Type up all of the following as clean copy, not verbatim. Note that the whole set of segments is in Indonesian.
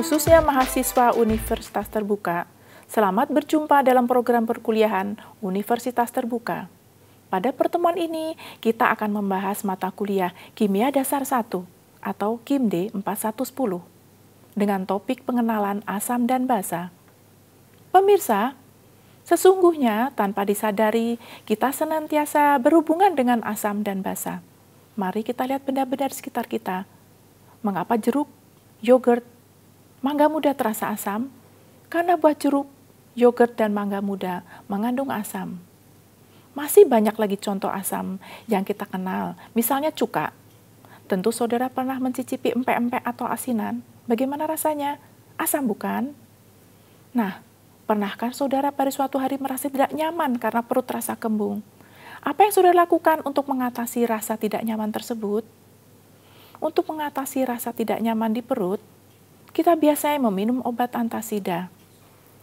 khususnya mahasiswa Universitas Terbuka. Selamat berjumpa dalam program perkuliahan Universitas Terbuka. Pada pertemuan ini, kita akan membahas mata kuliah Kimia Dasar 1 atau KIMD 4110 dengan topik pengenalan asam dan basa. Pemirsa, sesungguhnya tanpa disadari kita senantiasa berhubungan dengan asam dan basa. Mari kita lihat benda-benda di sekitar kita. Mengapa jeruk, yogurt, mangga muda terasa asam? Karena buah jeruk, yogurt, dan mangga muda mengandung asam. Masih banyak lagi contoh asam yang kita kenal, misalnya cuka. Tentu saudara pernah mencicipi empek-empek atau asinan. Bagaimana rasanya? Asam bukan? Nah, pernahkah saudara pada suatu hari merasa tidak nyaman karena perut terasa kembung? Apa yang saudara lakukan untuk mengatasi rasa tidak nyaman tersebut? Untuk mengatasi rasa tidak nyaman di perut, kita biasanya meminum obat antasida,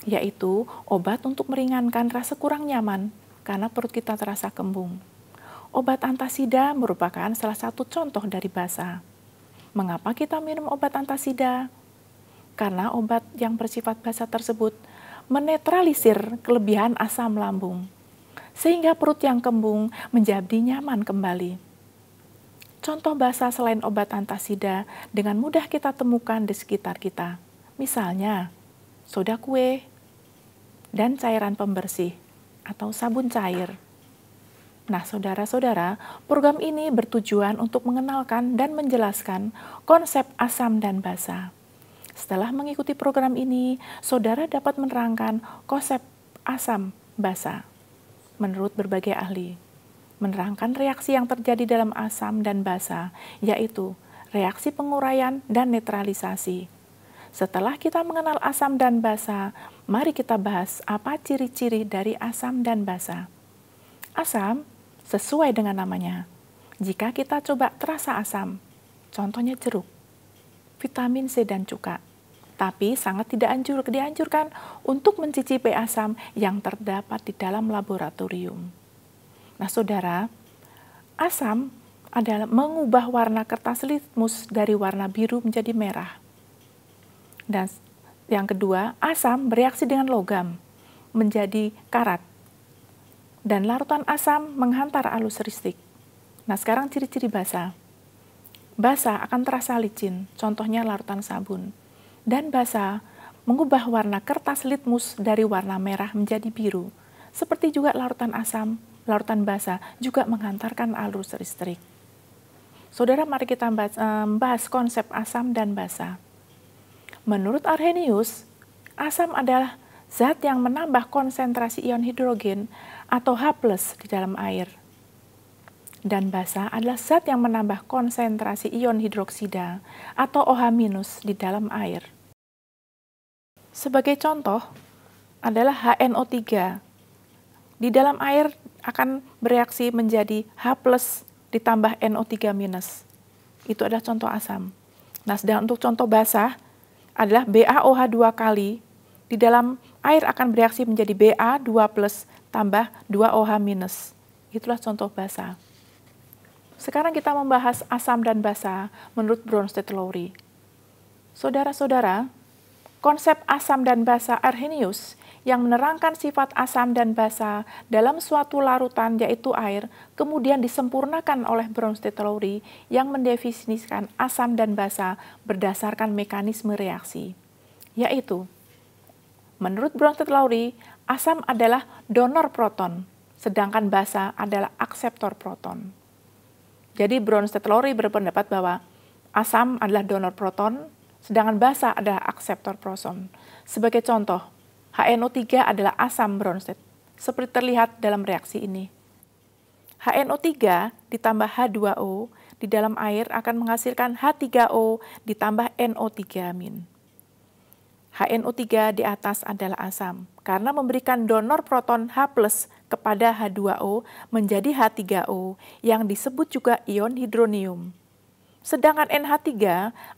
yaitu obat untuk meringankan rasa kurang nyaman karena perut kita terasa kembung. Obat antasida merupakan salah satu contoh dari basa. Mengapa kita minum obat antasida? Karena obat yang bersifat basa tersebut menetralisir kelebihan asam lambung, sehingga perut yang kembung menjadi nyaman kembali. Contoh basa selain obat antasida dengan mudah kita temukan di sekitar kita. Misalnya, soda kue dan cairan pembersih atau sabun cair. Nah, saudara-saudara, program ini bertujuan untuk mengenalkan dan menjelaskan konsep asam dan basa. Setelah mengikuti program ini, saudara dapat menerangkan konsep asam basa menurut berbagai ahli. Menerangkan reaksi yang terjadi dalam asam dan basa, yaitu reaksi penguraian dan netralisasi. Setelah kita mengenal asam dan basa, mari kita bahas apa ciri-ciri dari asam dan basa. Asam sesuai dengan namanya. Jika kita coba terasa asam, contohnya jeruk, vitamin C dan cuka. Tapi sangat tidak dianjurkan untuk mencicipi asam yang terdapat di dalam laboratorium. Nah, saudara, asam adalah mengubah warna kertas litmus dari warna biru menjadi merah. Dan yang kedua, asam bereaksi dengan logam menjadi karat. Dan larutan asam menghantar arus listrik. Nah, sekarang ciri-ciri basa. Basa akan terasa licin, contohnya larutan sabun. Dan basa mengubah warna kertas litmus dari warna merah menjadi biru. Seperti juga larutan asam, larutan basa juga menghantarkan arus listrik. Saudara, mari kita membahas konsep asam dan basa. Menurut Arrhenius, asam adalah zat yang menambah konsentrasi ion hidrogen atau H+ di dalam air. Dan basa adalah zat yang menambah konsentrasi ion hidroksida atau OH- di dalam air. Sebagai contoh adalah HNO3. Di dalam air akan bereaksi menjadi H+ ditambah NO3-. Itu adalah contoh asam. Nah, sedang untuk contoh basa adalah BaOH 2 kali. Di dalam air akan bereaksi menjadi Ba2+ tambah 2OH-. Itulah contoh basa. Sekarang kita membahas asam dan basa menurut Bronsted-Lowry. Saudara-saudara, konsep asam dan basa Arrhenius yang menerangkan sifat asam dan basa dalam suatu larutan yaitu air, kemudian disempurnakan oleh Bronsted-Lowry yang mendefinisikan asam dan basa berdasarkan mekanisme reaksi. Yaitu, menurut Bronsted-Lowry, asam adalah donor proton, sedangkan basa adalah akseptor proton. Jadi Bronsted-Lowry berpendapat bahwa asam adalah donor proton, sedangkan basa adalah akseptor proton. Sebagai contoh, HNO3 adalah asam Bronsted, seperti terlihat dalam reaksi ini. HNO3 ditambah H2O di dalam air akan menghasilkan H3O ditambah NO3-. HNO3 di atas adalah asam, karena memberikan donor proton H+ kepada H2O menjadi H3O yang disebut juga ion hidronium. Sedangkan NH3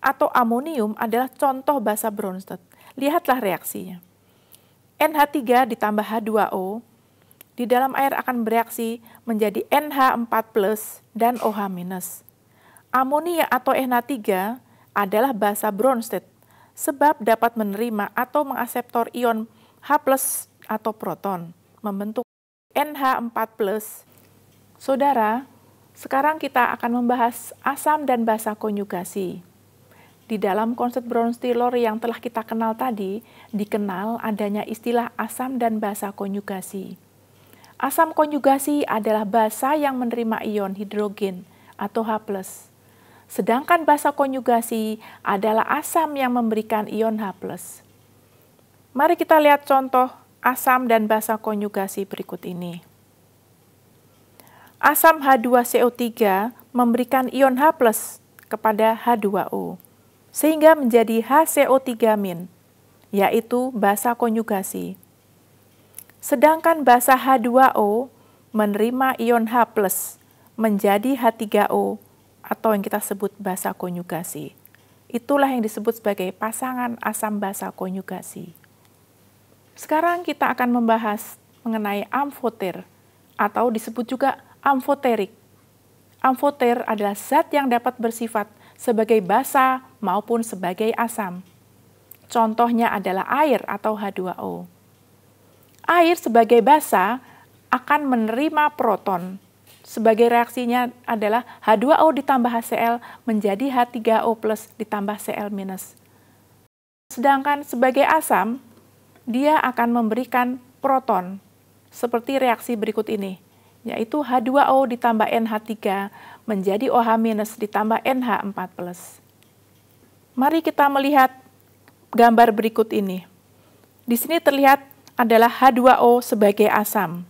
atau amonium adalah contoh basa Bronsted. Lihatlah reaksinya. NH3 ditambah H2O di dalam air akan bereaksi menjadi NH4+ dan OH-. Amonia atau NH3 adalah basa Bronsted, sebab dapat menerima atau mengakseptor ion H+ atau proton, membentuk NH4+. Saudara, sekarang kita akan membahas asam dan basa konjugasi. Di dalam konsep Brown-Stiller yang telah kita kenal tadi, dikenal adanya istilah asam dan basa konjugasi. Asam konjugasi adalah basa yang menerima ion hidrogen atau H+. Sedangkan basa konjugasi adalah asam yang memberikan ion H+. Mari kita lihat contoh asam dan basa konjugasi berikut ini. Asam H2CO3 memberikan ion H+ kepada H2O, sehingga menjadi HCO3-, yaitu basa konjugasi. Sedangkan basa H2O menerima ion H+ menjadi H3O atau yang kita sebut basa konjugasi. Itulah yang disebut sebagai pasangan asam basa konjugasi. Sekarang kita akan membahas mengenai amfoter atau disebut juga amfoterik. Amfoter adalah zat yang dapat bersifat sebagai basa maupun sebagai asam. Contohnya adalah air atau H2O. Air sebagai basa akan menerima proton. Sebagai reaksinya adalah H2O ditambah HCl menjadi H3O+ ditambah Cl-. Sedangkan sebagai asam, dia akan memberikan proton, seperti reaksi berikut ini, yaitu H2O ditambah NH3 menjadi OH- ditambah NH4+. Mari kita melihat gambar berikut ini. Di sini terlihat adalah H2O sebagai asam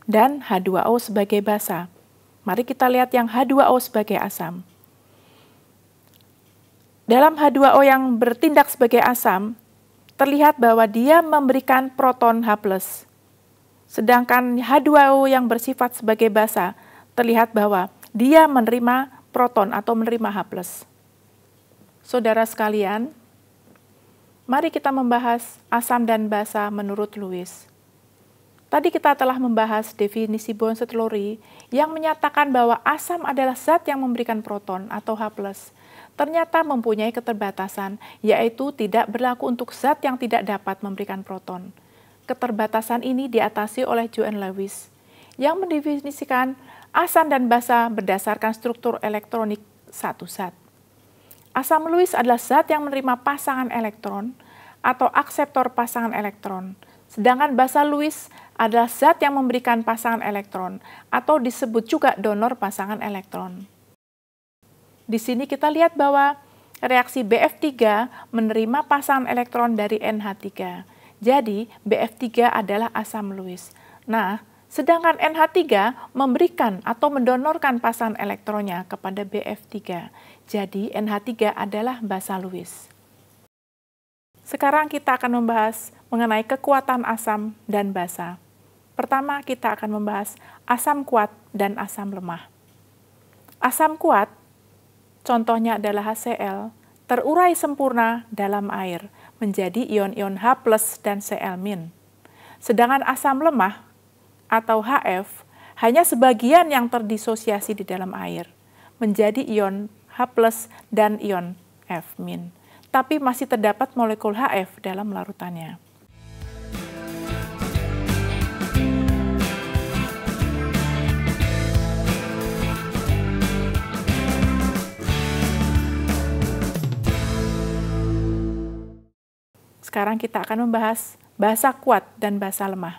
dan H2O sebagai basa. Mari kita lihat yang H2O sebagai asam. Dalam H2O yang bertindak sebagai asam, terlihat bahwa dia memberikan proton H+. Sedangkan H2O yang bersifat sebagai basa, terlihat bahwa dia menerima proton atau menerima H+. Saudara sekalian, mari kita membahas asam dan basa menurut Lewis. Tadi kita telah membahas definisi Brown-Stiller yang menyatakan bahwa asam adalah zat yang memberikan proton atau H+. Ternyata mempunyai keterbatasan, yaitu tidak berlaku untuk zat yang tidak dapat memberikan proton. Keterbatasan ini diatasi oleh John Lewis, yang mendefinisikan asam dan basa berdasarkan struktur elektronik satu zat. Asam Lewis adalah zat yang menerima pasangan elektron atau akseptor pasangan elektron, sedangkan basa Lewis adalah zat yang memberikan pasangan elektron atau disebut juga donor pasangan elektron. Di sini kita lihat bahwa reaksi BF3 menerima pasangan elektron dari NH3. Jadi, BF3 adalah asam Lewis. Nah, sedangkan NH3 memberikan atau mendonorkan pasangan elektronnya kepada BF3. Jadi, NH3 adalah basa Lewis. Sekarang kita akan membahas mengenai kekuatan asam dan basa. Pertama, kita akan membahas asam kuat dan asam lemah. Asam kuat, contohnya adalah HCl, terurai sempurna dalam air menjadi ion-ion H+ dan Cl-. Sedangkan asam lemah atau HF hanya sebagian yang terdisosiasi di dalam air menjadi ion H+ dan ion F-, tapi masih terdapat molekul HF dalam larutannya. Sekarang kita akan membahas basa kuat dan basa lemah.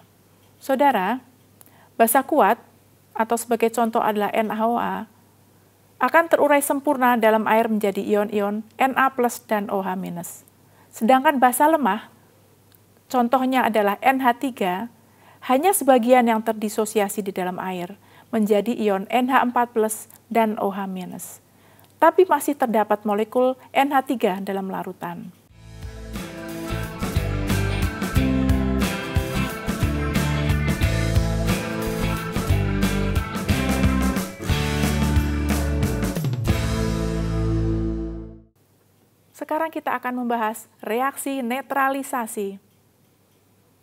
Saudara, basa kuat atau sebagai contoh adalah NaOH akan terurai sempurna dalam air menjadi ion-ion Na+ dan OH-. Sedangkan basa lemah, contohnya adalah NH3, hanya sebagian yang terdisosiasi di dalam air menjadi ion NH4+ dan OH-. Tapi masih terdapat molekul NH3 dalam larutan. Sekarang kita akan membahas reaksi netralisasi.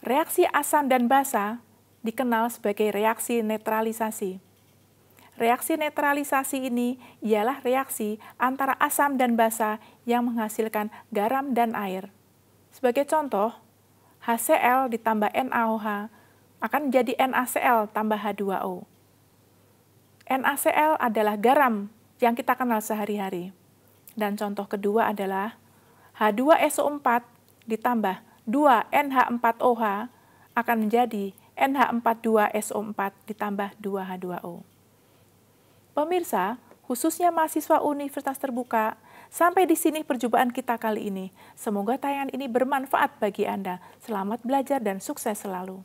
Reaksi asam dan basa dikenal sebagai reaksi netralisasi. Reaksi netralisasi ini ialah reaksi antara asam dan basa yang menghasilkan garam dan air. Sebagai contoh, HCl ditambah NaOH akan menjadi NaCl tambah H2O. NaCl adalah garam yang kita kenal sehari-hari. Dan contoh kedua adalah H2SO4 ditambah 2NH4OH akan menjadi NH42SO4 ditambah 2H2O. Pemirsa, khususnya mahasiswa Universitas Terbuka, sampai di sini perjumpaan kita kali ini. Semoga tayangan ini bermanfaat bagi Anda. Selamat belajar dan sukses selalu.